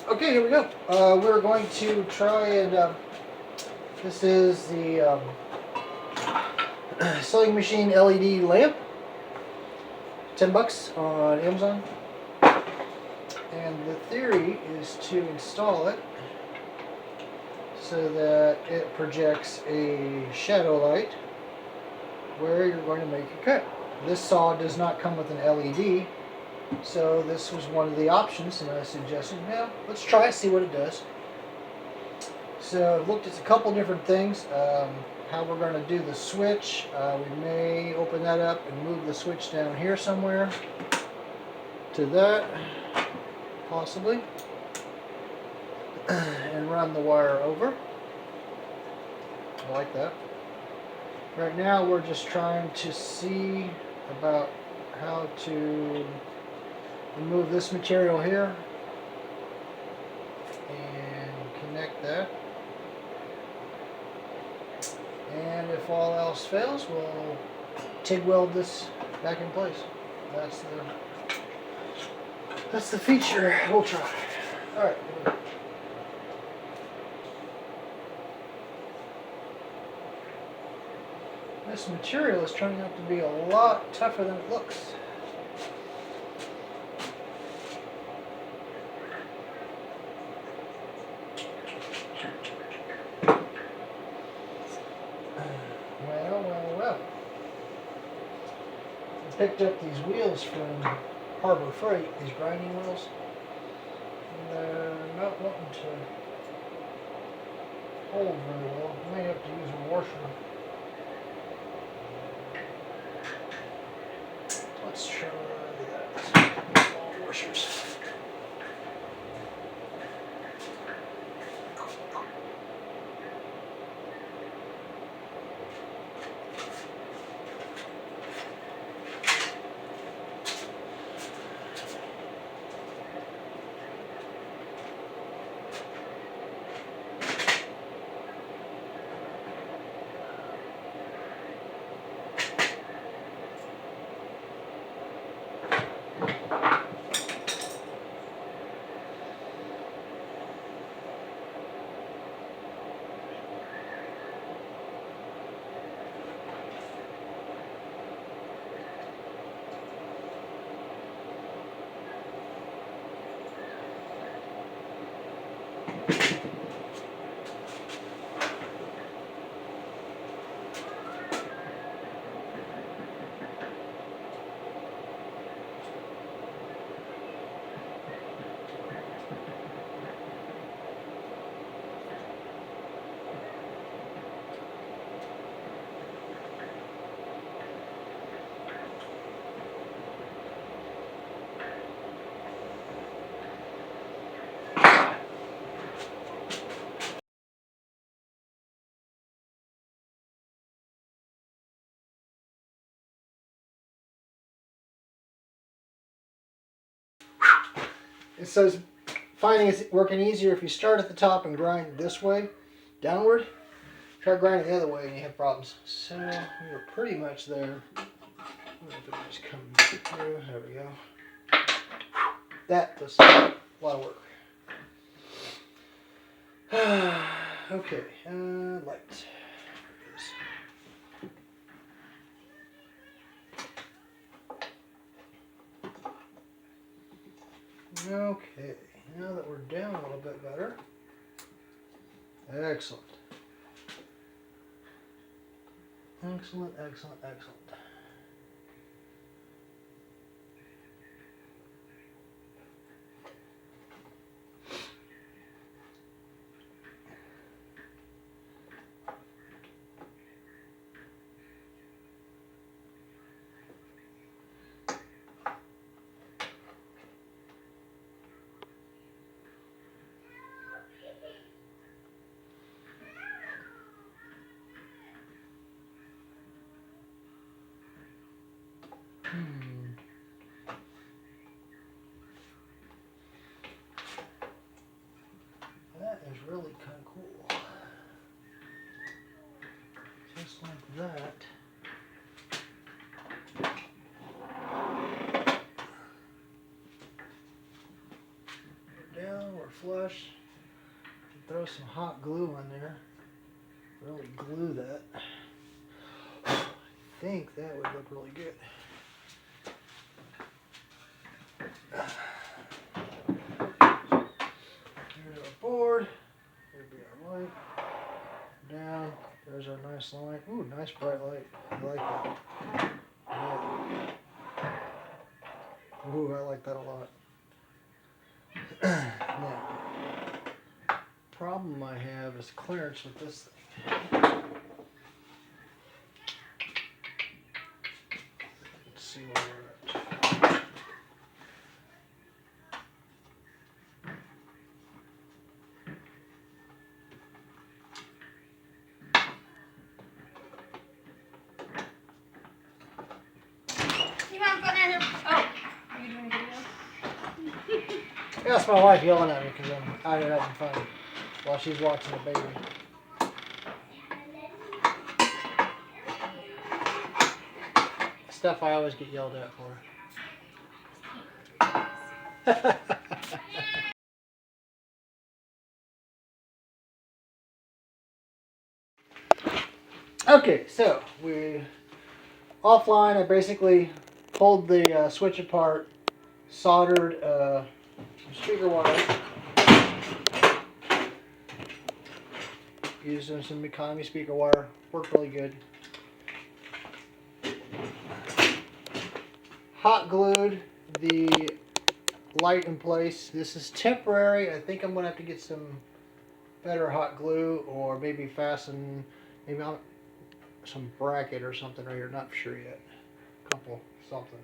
Okay, here we go. We're going to try and this is the sewing machine LED lamp. $10 on Amazon. And the theory is to install it so that it projects a shadow light where you're going to make your cut. This saw does not come with an LED, so this was one of the options, and I suggested, yeah, let's try it, see what it does. So I've looked at a couple different things. How we're going to do the switch. We may open that up and move the switch down here somewhere to that, possibly, and run the wire over. I like that. Right now we're just trying to see about how to remove this material here and connect that. And if all else fails, we'll TIG weld this back in place. That's the feature we'll try. All right. This material is turning out to be a lot tougher than it looks. Well. I picked up these wheels from Harbor Freight, these grinding wheels, and they're not wanting to hold very well. I may have to use a washer. Let's try that. All washers. It says finding it's working easier if you start at the top and grind this way, downward. Try grinding the other way and you have problems. So we're pretty much there. If it just comes through, there we go. That was a lot of work. Okay, light. Okay, now that we're down a little bit better. Excellent. Excellent. That is really kind of cool. Just like that. We're down, we're flush. Throw some hot glue on there. Really glue that. I think that would look really good. Here's our board. There'll be our light. Down. There's our nice light. Ooh, nice bright light. I like that. Yeah. Ooh, I like that a lot. Now, problem I have is clearance with this thing. Let's see where we're at. You want to put in? Oh, are you doing a video? Yeah, that's my wife yelling at me because I'm out here having fun while she's watching the baby. Stuff I always get yelled at for. Okay, so we offline. I basically pulled the switch apart, soldered speaker wire, using some economy speaker wire. Worked really good. Hot glued the light in place. This is temporary. I think I'm gonna have to get some better hot glue, or maybe fasten some bracket or something right here. Not for sure yet. Couple something.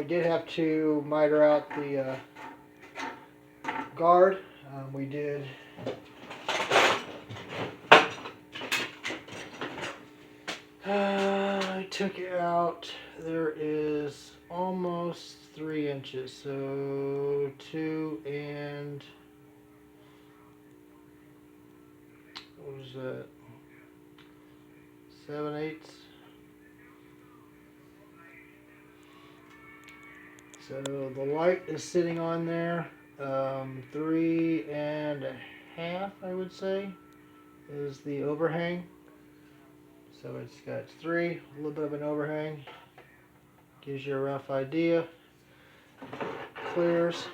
We did have to miter out the guard. We did. I took it out. There is almost 3 inches, so 2 and what was that? 7/8. So the light is sitting on there. 3 1/2, I would say, is the overhang. So it's got 3, a little bit of an overhang. Gives you a rough idea. Clears.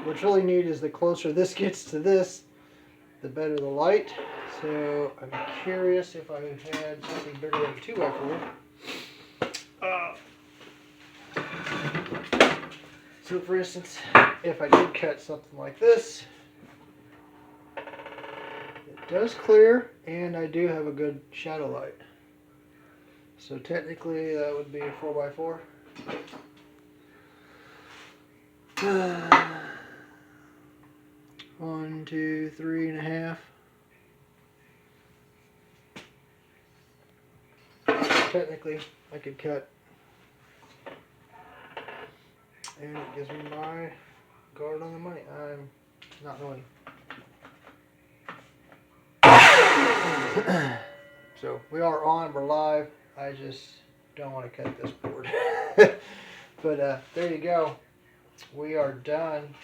What's really neat is the closer this gets to this, the better the light. So I'm curious if I had something bigger than a 2x4. So for instance, if I did cut something like this, it does clear, and I do have a good shadow light. So technically that would be a 4x4. 1, 2, 3 1/2. Technically I could cut, and it gives me my guard on the money. I'm not really. So we are on, we're live. I just don't want to cut this board. But there you go. We are done.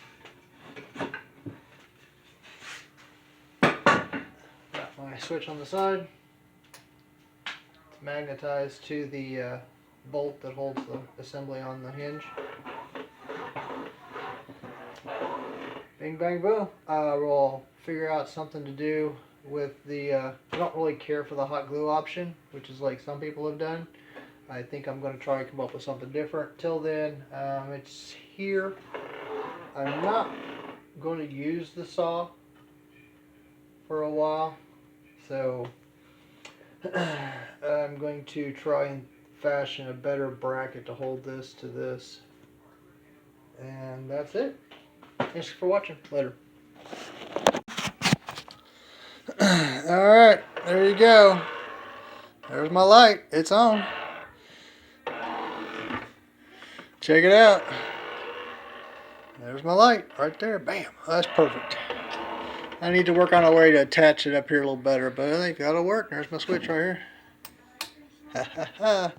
Got my switch on the side. It's magnetized to the bolt that holds the assembly on the hinge. Bing, bang, boom. We'll figure out something to do with the, I don't really care for the hot glue option, which is like some people have done. I think I'm going to try and come up with something different. Till then, it's here. I'm not going to use the saw for a while, so I'm going to try and fashion a better bracket to hold this to this. And that's it. Thanks for watching. Later. Alright, there you go. There's my light. It's on. Check it out. There's my light right there. Bam. That's perfect. I need to work on a way to attach it up here a little better, but I think that'll work. There's my switch right here. Ha ha ha.